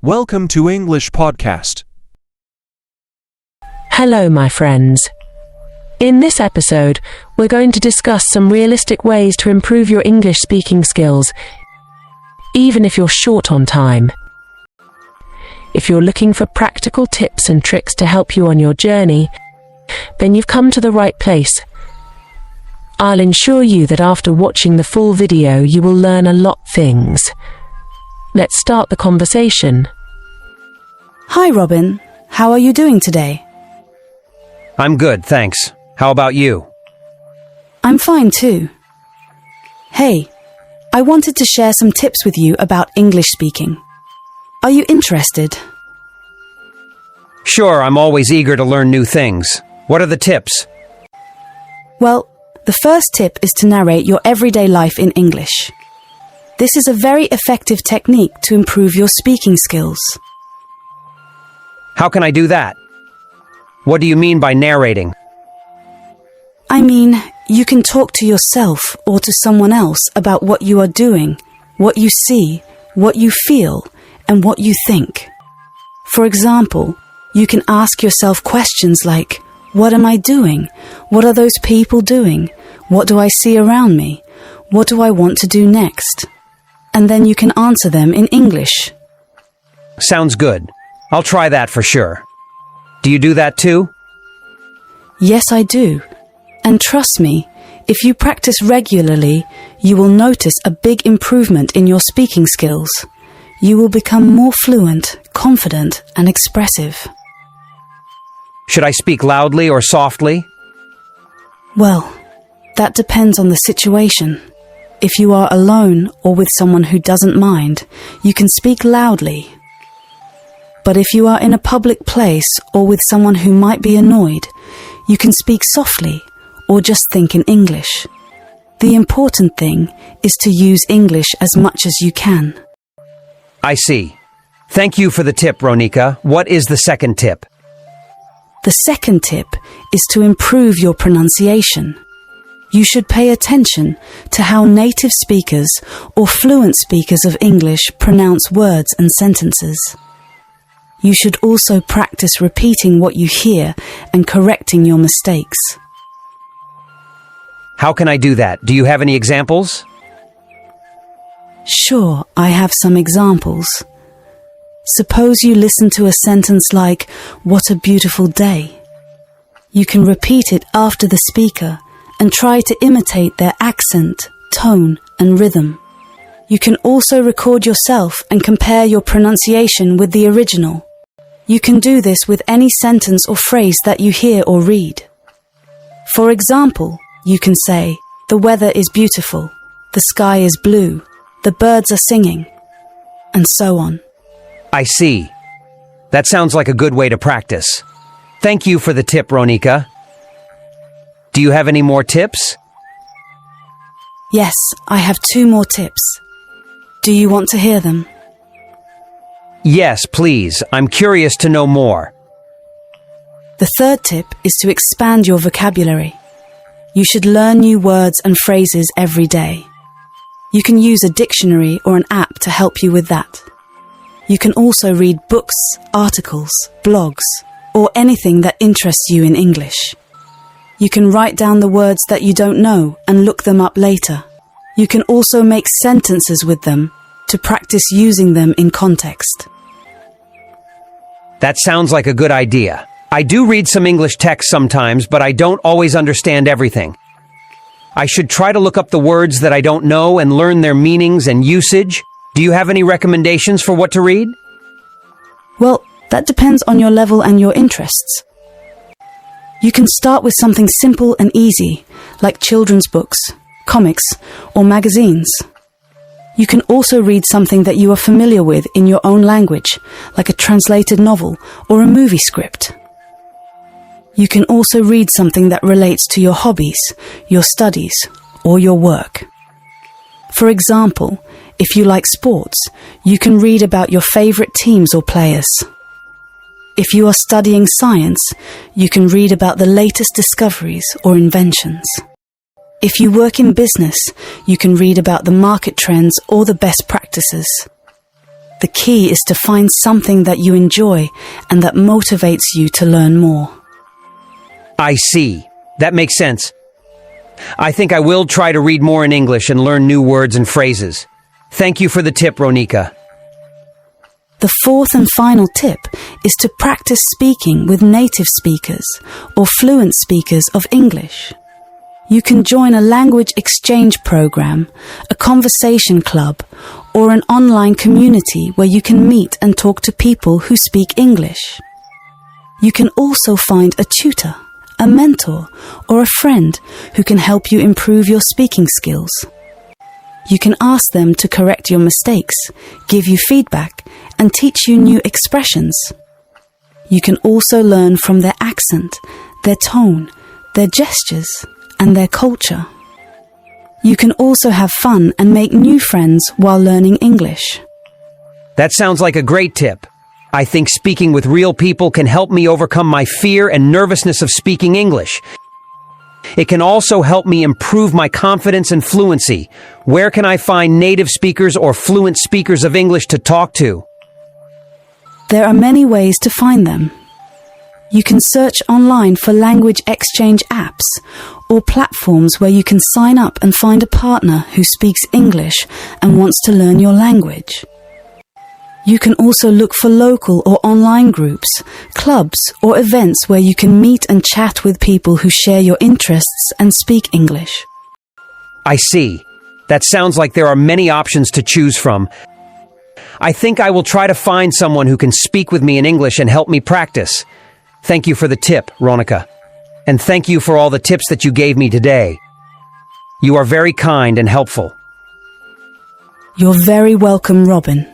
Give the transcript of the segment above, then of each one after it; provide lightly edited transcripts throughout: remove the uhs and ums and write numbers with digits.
Welcome to English Podcast. Hello, my friends. In this episode, we're going to discuss some realistic ways to improve your English speaking skills, even if you're short on time. If you're looking for practical tips and tricks to help you on your journey, then you've come to the right place. I'll ensure you that after watching the full video, you will learn a lot of things. Let's start the conversation. Hi, Robin. How are you doing today? I'm good, thanks. How about you? I'm fine too. Hey, I wanted to share some tips with you about English speaking. Are you interested? Sure, I'm always eager to learn new things. What are the tips? Well, the first tip is to narrate your everyday life in English. This is a very effective technique to improve your speaking skills. How can I do that? What do you mean by narrating? I mean, you can talk to yourself or to someone else about what you are doing, what you see, what you feel, and what you think. For example, you can ask yourself questions like, what am I doing? What are those people doing? What do I see around me? What do I want to do next? And then you can answer them in English. Sounds good. I'll try that for sure. Do you do that too? Yes, I do. And trust me, if you practice regularly, you will notice a big improvement in your speaking skills. You will become more fluent, confident, and expressive. Should I speak loudly or softly? Well, that depends on the situation. If you are alone or with someone who doesn't mind, you can speak loudly. But if you are in a public place or with someone who might be annoyed, you can speak softly or just think in English. The important thing is to use English as much as you can. I see. Thank you for the tip, Ronika. What is the second tip? The second tip is to improve your pronunciation. You should pay attention to how native speakers or fluent speakers of English pronounce words and sentences. You should also practice repeating what you hear and correcting your mistakes. How can I do that? Do you have any examples? Sure, I have some examples. Suppose you listen to a sentence like, "What a beautiful day." You can repeat it after the speaker and try to imitate their accent, tone, and rhythm. You can also record yourself and compare your pronunciation with the original. You can do this with any sentence or phrase that you hear or read. For example, you can say, "The weather is beautiful," "The sky is blue," "The birds are singing," and so on. I see. That sounds like a good way to practice. Thank you for the tip, Ronika. Do you have any more tips? Yes, I have 2 more tips. Do you want to hear them? Yes, please. I'm curious to know more. The third tip is to expand your vocabulary. You should learn new words and phrases every day. You can use a dictionary or an app to help you with that. You can also read books, articles, blogs, or anything that interests you in English. You can write down the words that you don't know and look them up later. You can also make sentences with them to practice using them in context. That sounds like a good idea. I do read some English text sometimes, but I don't always understand everything. I should try to look up the words that I don't know and learn their meanings and usage. Do you have any recommendations for what to read? Well, that depends on your level and your interests. You can start with something simple and easy, like children's books, comics, or magazines. You can also read something that you are familiar with in your own language, like a translated novel or a movie script. You can also read something that relates to your hobbies, your studies, or your work. For example, if you like sports, you can read about your favorite teams or players. If you are studying science, you can read about the latest discoveries or inventions. If you work in business, you can read about the market trends or the best practices. The key is to find something that you enjoy and that motivates you to learn more. I see. That makes sense. I think I will try to read more in English and learn new words and phrases. Thank you for the tip, Ronika. The fourth and final tip is to practice speaking with native speakers or fluent speakers of English. You can join a language exchange program, a conversation club, or an online community where you can meet and talk to people who speak English. You can also find a tutor, a mentor, or a friend who can help you improve your speaking skills. You can ask them to correct your mistakes, give you feedback, and teach you new expressions. You can also learn from their accent, their tone, their gestures, and their culture. You can also have fun and make new friends while learning English. That sounds like a great tip. I think speaking with real people can help me overcome my fear and nervousness of speaking English. It can also help me improve my confidence and fluency. Where can I find native speakers or fluent speakers of English to talk to? There are many ways to find them. You can search online for language exchange apps or platforms where you can sign up and find a partner who speaks English and wants to learn your language. You can also look for local or online groups, clubs, or events where you can meet and chat with people who share your interests and speak English. I see. That sounds like there are many options to choose from. I think I will try to find someone who can speak with me in English and help me practice. Thank you for the tip, Ronika. And thank you for all the tips that you gave me today. You are very kind and helpful. You're very welcome, Robin.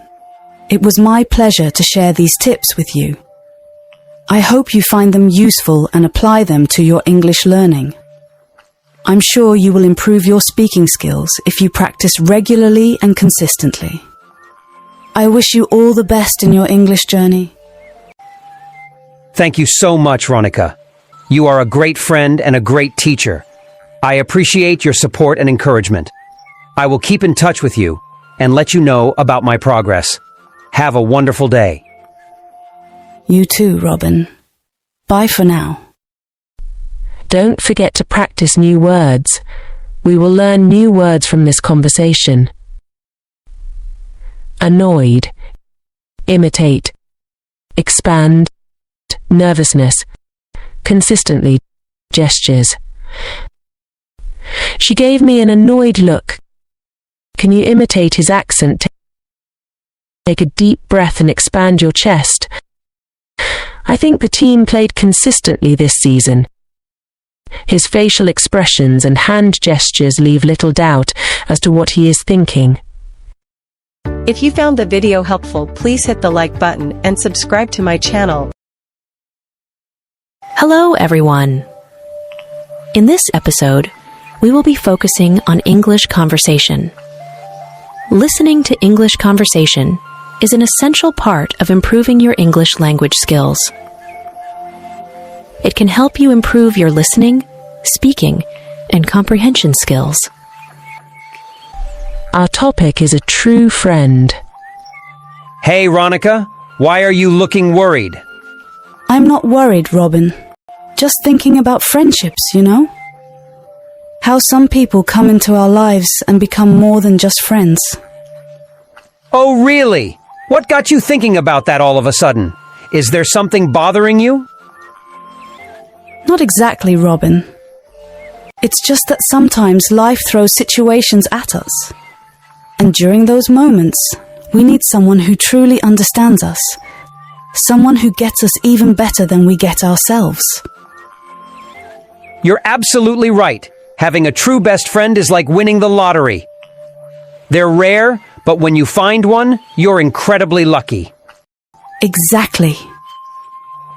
It was my pleasure to share these tips with you. I hope you find them useful and apply them to your English learning. I'm sure you will improve your speaking skills if you practice regularly and consistently. I wish you all the best in your English journey. Thank you so much, Ronika. You are a great friend and a great teacher. I appreciate your support and encouragement. I will keep in touch with you and let you know about my progress. Have a wonderful day. You too, Robin. Bye for now. Don't forget to practice new words. We will learn new words from this conversation. Annoyed, imitate, expand, nervousness, consistently, gestures. She gave me an annoyed look. Can you imitate his accent? Take a deep breath and expand your chest. I think the team played consistently this season. His facial expressions and hand gestures leave little doubt as to what he is thinking. If you found the video helpful, please hit the like button and subscribe to my channel. Hello, everyone. In this episode, we will be focusing on English conversation. Listening to English conversation is an essential part of improving your English language skills. It can help you improve your listening, speaking, and comprehension skills. Our topic is a true friend. Hey, Ronika, why are you looking worried? I'm not worried, Robin. Just thinking about friendships, you know? How some people come into our lives and become more than just friends. Oh, really? What got you thinking about that all of a sudden? Is there something bothering you? Not exactly, Robin. It's just that sometimes life throws situations at us. And during those moments, we need someone who truly understands us. Someone who gets us even better than we get ourselves. You're absolutely right. Having a true best friend is like winning the lottery. They're rare, but when you find one, you're incredibly lucky. Exactly.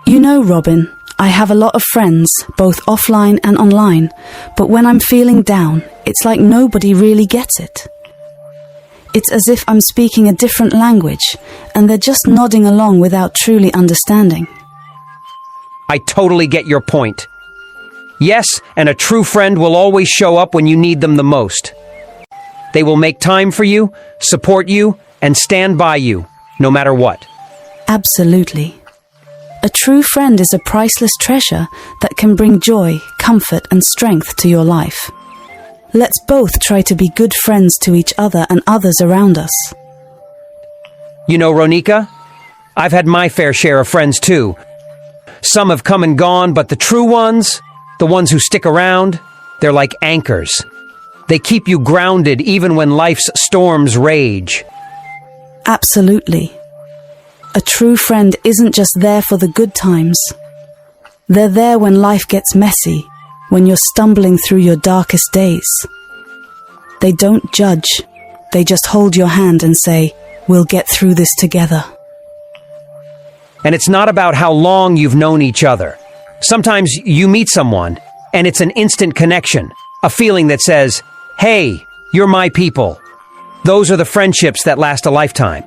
You know, Robin, I have a lot of friends, both offline and online, but when I'm feeling down, it's like nobody really gets it. It's as if I'm speaking a different language, and they're just nodding along without truly understanding. I totally get your point. Yes, and a true friend will always show up when you need them the most. They will make time for you, support you, and stand by you, no matter what. Absolutely. A true friend is a priceless treasure that can bring joy, comfort, and strength to your life. Let's both try to be good friends to each other and others around us. You know, Ronika, I've had my fair share of friends too. Some have come and gone, but the true ones, the ones who stick around, they're like anchors. They keep you grounded even when life's storms rage. Absolutely. A true friend isn't just there for the good times. They're there when life gets messy, when you're stumbling through your darkest days. They don't judge. They just hold your hand and say, "We'll get through this together." And it's not about how long you've known each other. Sometimes you meet someone, and it's an instant connection, a feeling that says, "Hey, you're my people." Those are the friendships that last a lifetime.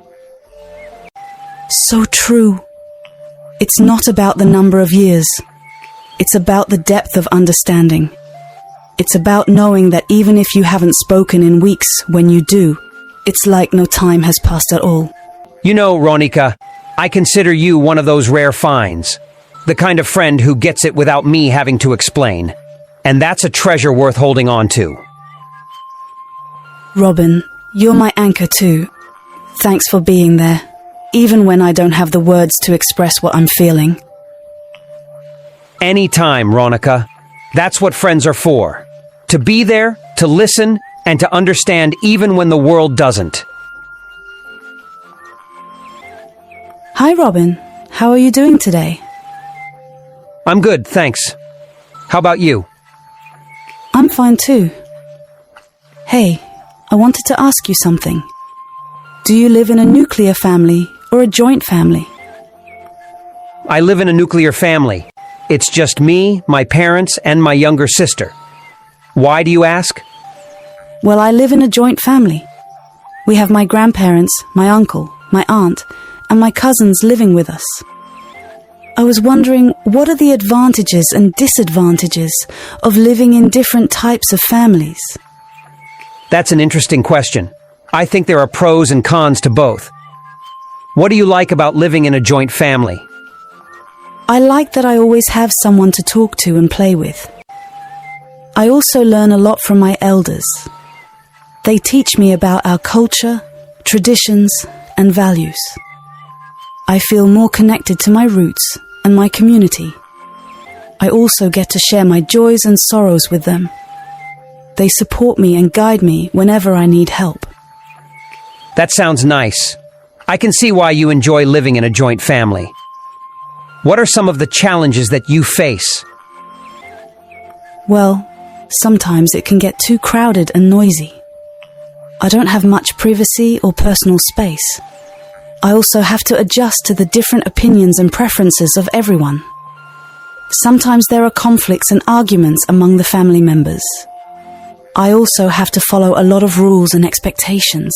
So true. It's not about the number of years. It's about the depth of understanding. It's about knowing that even if you haven't spoken in weeks, when you do, it's like no time has passed at all. You know, Ronika, I consider you one of those rare finds. The kind of friend who gets it without me having to explain. And that's a treasure worth holding on to. Robin, you're my anchor too. Thanks for being there, even when I don't have the words to express what I'm feeling. Anytime, Ronika. That's what friends are for. To be there, to listen, and to understand even when the world doesn't. Hi Robin, how are you doing today? I'm good, thanks. How about you? I'm fine too. Hey, I wanted to ask you something. Do you live in a nuclear family or a joint family? I live in a nuclear family. It's just me, my parents, and my younger sister. Why do you ask? Well, I live in a joint family. We have my grandparents, my uncle, my aunt, and my cousins living with us. I was wondering, what are the advantages and disadvantages of living in different types of families? That's an interesting question. I think there are pros and cons to both. What do you like about living in a joint family? I like that I always have someone to talk to and play with. I also learn a lot from my elders. They teach me about our culture, traditions, and values. I feel more connected to my roots and my community. I also get to share my joys and sorrows with them. They support me and guide me whenever I need help. That sounds nice. I can see why you enjoy living in a joint family. What are some of the challenges that you face? Well, sometimes it can get too crowded and noisy. I don't have much privacy or personal space. I also have to adjust to the different opinions and preferences of everyone. Sometimes there are conflicts and arguments among the family members. I also have to follow a lot of rules and expectations.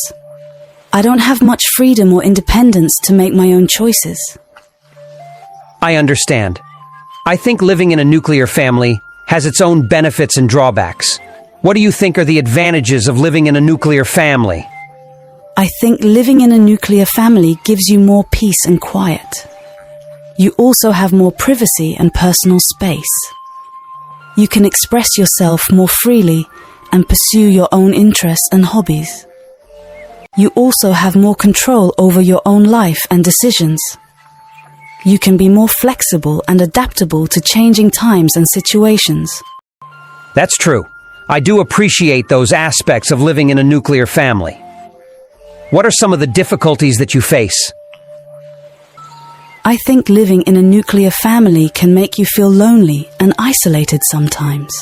I don't have much freedom or independence to make my own choices. I understand. I think living in a nuclear family has its own benefits and drawbacks. What do you think are the advantages of living in a nuclear family? I think living in a nuclear family gives you more peace and quiet. You also have more privacy and personal space. You can express yourself more freely and pursue your own interests and hobbies. You also have more control over your own life and decisions. You can be more flexible and adaptable to changing times and situations. That's true. I do appreciate those aspects of living in a nuclear family. What are some of the difficulties that you face? I think living in a nuclear family can make you feel lonely and isolated sometimes.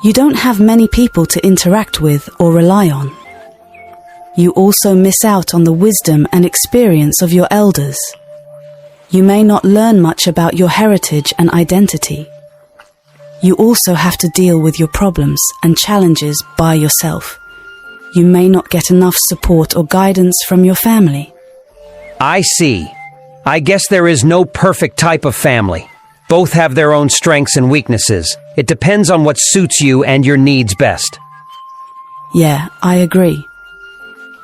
You don't have many people to interact with or rely on. You also miss out on the wisdom and experience of your elders. You may not learn much about your heritage and identity. You also have to deal with your problems and challenges by yourself. You may not get enough support or guidance from your family. I see. I guess there is no perfect type of family. Both have their own strengths and weaknesses. It depends on what suits you and your needs best. Yeah, I agree.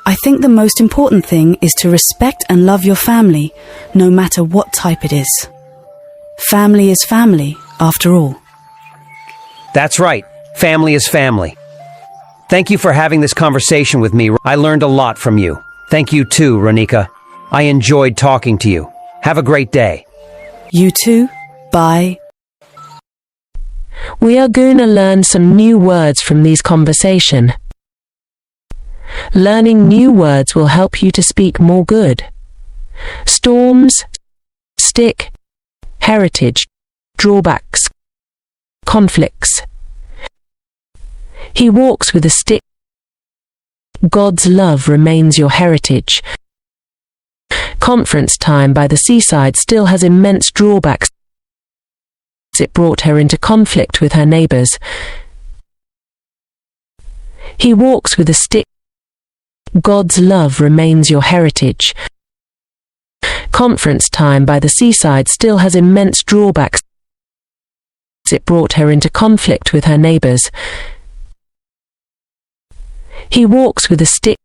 I think the most important thing is to respect and love your family, no matter what type it is. Family is family, after all. That's right. Family is family. Thank you for having this conversation with me. I learned a lot from you. Thank you too, Ronika. I enjoyed talking to you. Have a great day. You too. Bye. We are going to learn some new words from these conversation. Learning new words will help you to speak more good. Storms, stick, heritage, drawbacks, conflicts. He walks with a stick. God's love remains your heritage. Conference time by the seaside still has immense drawbacks. It brought her into conflict with her neighbours. He walks with a stick. God's love remains your heritage. Conference time by the seaside still has immense drawbacks. It brought her into conflict with her neighbours. He walks with a stick.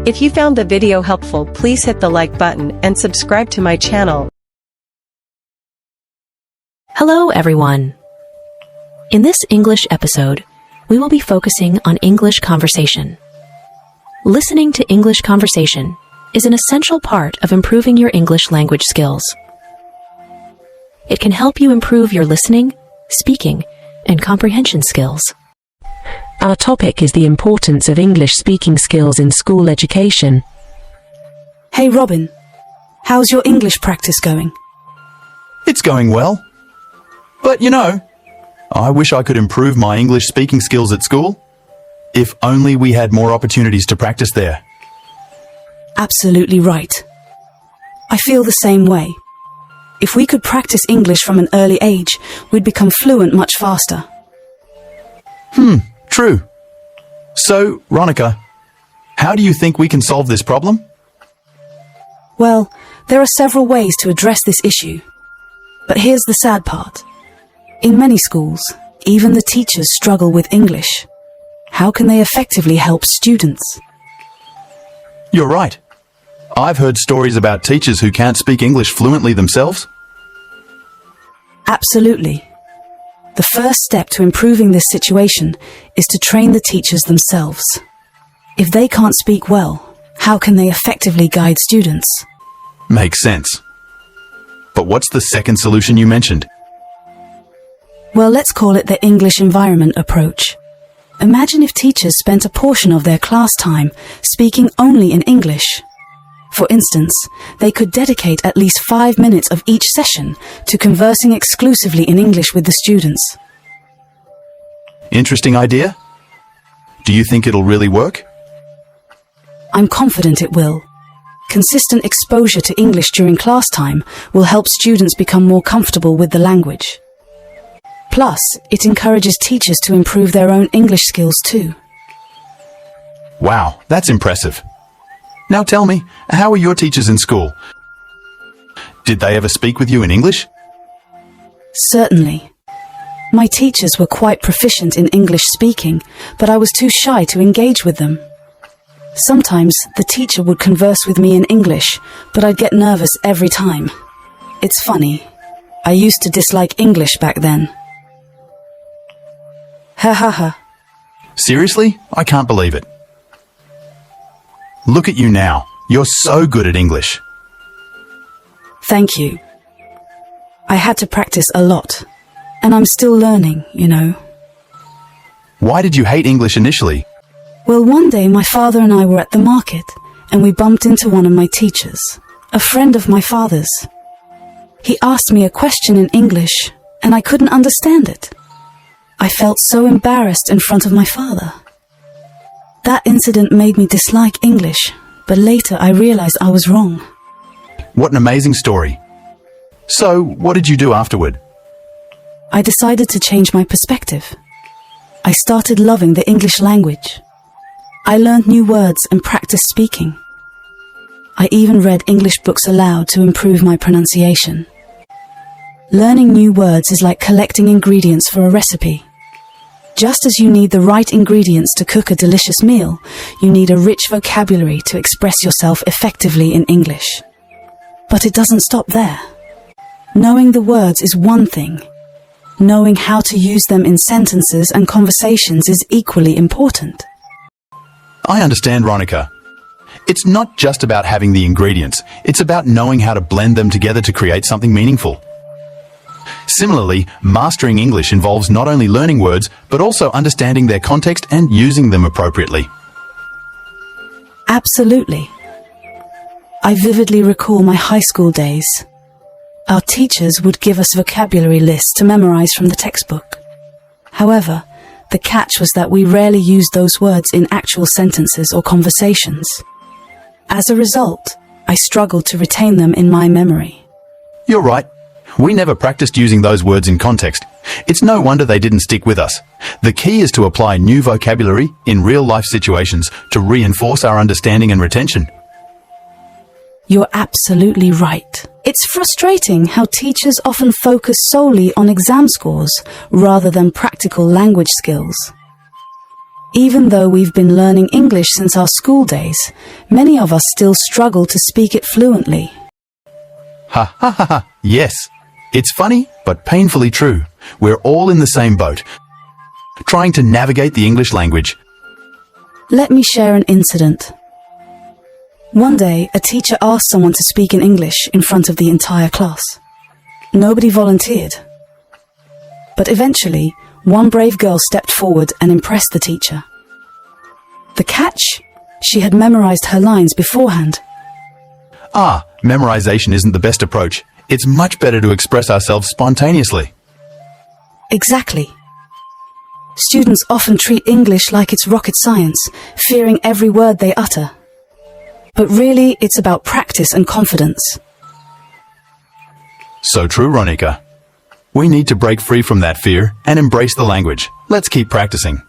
If you found the video helpful, please hit the like button and subscribe to my channel. Hello, everyone. In this English episode, we will be focusing on English conversation. Listening to English conversation is an essential part of improving your English language skills. It can help you improve your listening, speaking, and comprehension skills. Our topic is the importance of English speaking skills in school education. Hey Robin, how's your English practice going? It's going well. But I wish I could improve my English speaking skills at school. If only we had more opportunities to practice there. Absolutely right. I feel the same way. If we could practice English from an early age, we'd become fluent much faster. True. So, Ronika, how do you think we can solve this problem? Well, there are several ways to address this issue. But here's the sad part. In many schools, even the teachers struggle with English. How can they effectively help students? You're right. I've heard stories about teachers who can't speak English fluently themselves. Absolutely. The first step to improving this situation is to train the teachers themselves. If they can't speak well, how can they effectively guide students? Makes sense. But what's the second solution you mentioned? Well, let's call it the English environment approach. Imagine if teachers spent a portion of their class time speaking only in English. For instance, they could dedicate at least 5 minutes of each session to conversing exclusively in English with the students. Interesting idea. Do you think it'll really work? I'm confident it will. Consistent exposure to English during class time will help students become more comfortable with the language. Plus, it encourages teachers to improve their own English skills too. Wow, that's impressive. Now tell me, how are your teachers in school? Did they ever speak with you in English? Certainly. My teachers were quite proficient in English speaking, but I was too shy to engage with them. Sometimes the teacher would converse with me in English, but I'd get nervous every time. It's funny. I used to dislike English back then. Ha ha ha. Seriously? I can't believe it. Look at you now. You're so good at English. Thank you. I had to practice a lot, and I'm still learning, Why did you hate English initially? Well, one day my father and I were at the market, and we bumped into one of my teachers, a friend of my father's. He asked me a question in English, and I couldn't understand it. I felt so embarrassed in front of my father. That incident made me dislike English, but later I realized I was wrong. What an amazing story. So, what did you do afterward? I decided to change my perspective. I started loving the English language. I learned new words and practiced speaking. I even read English books aloud to improve my pronunciation. Learning new words is like collecting ingredients for a recipe. Just as you need the right ingredients to cook a delicious meal, you need a rich vocabulary to express yourself effectively in English. But it doesn't stop there. Knowing the words is one thing. Knowing how to use them in sentences and conversations is equally important. I understand, Ronica. It's not just about having the ingredients, it's about knowing how to blend them together to create something meaningful. Similarly, mastering English involves not only learning words, but also understanding their context and using them appropriately. Absolutely. I vividly recall my high school days. Our teachers would give us vocabulary lists to memorize from the textbook. However, the catch was that we rarely used those words in actual sentences or conversations. As a result, I struggled to retain them in my memory. You're right. We never practiced using those words in context. It's no wonder they didn't stick with us. The key is to apply new vocabulary in real-life situations to reinforce our understanding and retention. You're absolutely right. It's frustrating how teachers often focus solely on exam scores rather than practical language skills. Even though we've been learning English since our school days, many of us still struggle to speak it fluently. Ha ha ha ha, yes. It's funny, but painfully true. We're all in the same boat, trying to navigate the English language. Let me share an incident. One day, a teacher asked someone to speak in English in front of the entire class. Nobody volunteered. But eventually, one brave girl stepped forward and impressed the teacher. The catch? She had memorized her lines beforehand. Memorization isn't the best approach. It's much better to express ourselves spontaneously. Exactly. Students often treat English like it's rocket science, fearing every word they utter. But really, it's about practice and confidence. So true, Ronica. We need to break free from that fear and embrace the language. Let's keep practicing.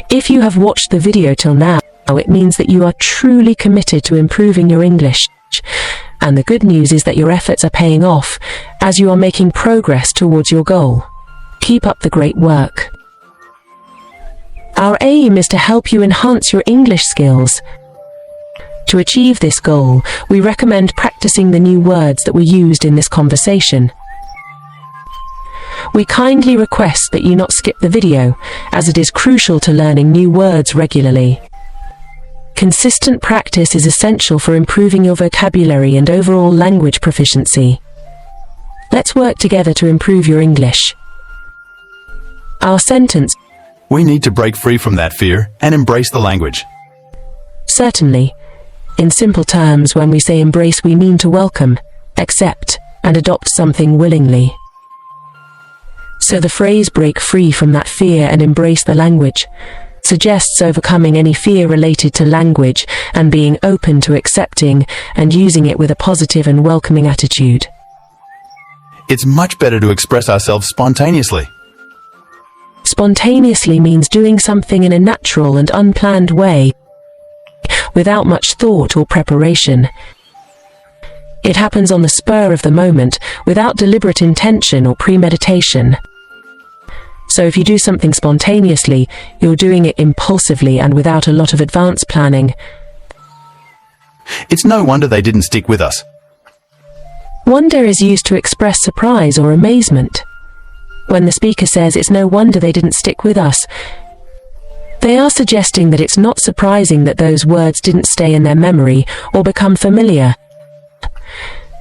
If you have watched the video till now, it means that you are truly committed to improving your English. And the good news is that your efforts are paying off as you are making progress towards your goal. Keep up the great work. Our aim is to help you enhance your English skills. To achieve this goal, we recommend practicing the new words that were used in this conversation. We kindly request that you not skip the video, as it is crucial to learning new words regularly. Consistent practice is essential for improving your vocabulary and overall language proficiency. Let's work together to improve your English. Our sentence: We need to break free from that fear and embrace the language. Certainly. In simple terms, when we say embrace, we mean to welcome, accept, and adopt something willingly. So the phrase break free from that fear and embrace the language suggests overcoming any fear related to language and being open to accepting and using it with a positive and welcoming attitude. It's much better to express ourselves spontaneously. Spontaneously means doing something in a natural and unplanned way, without much thought or preparation. It happens on the spur of the moment, without deliberate intention or premeditation. So if you do something spontaneously, you're doing it impulsively and without a lot of advanced planning. It's no wonder they didn't stick with us. Wonder is used to express surprise or amazement. When the speaker says it's no wonder they didn't stick with us, they are suggesting that it's not surprising that those words didn't stay in their memory or become familiar.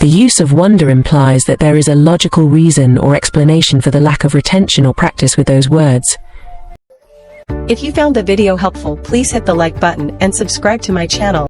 The use of wonder implies that there is a logical reason or explanation for the lack of retention or practice with those words. If you found the video helpful, please hit the like button and subscribe to my channel.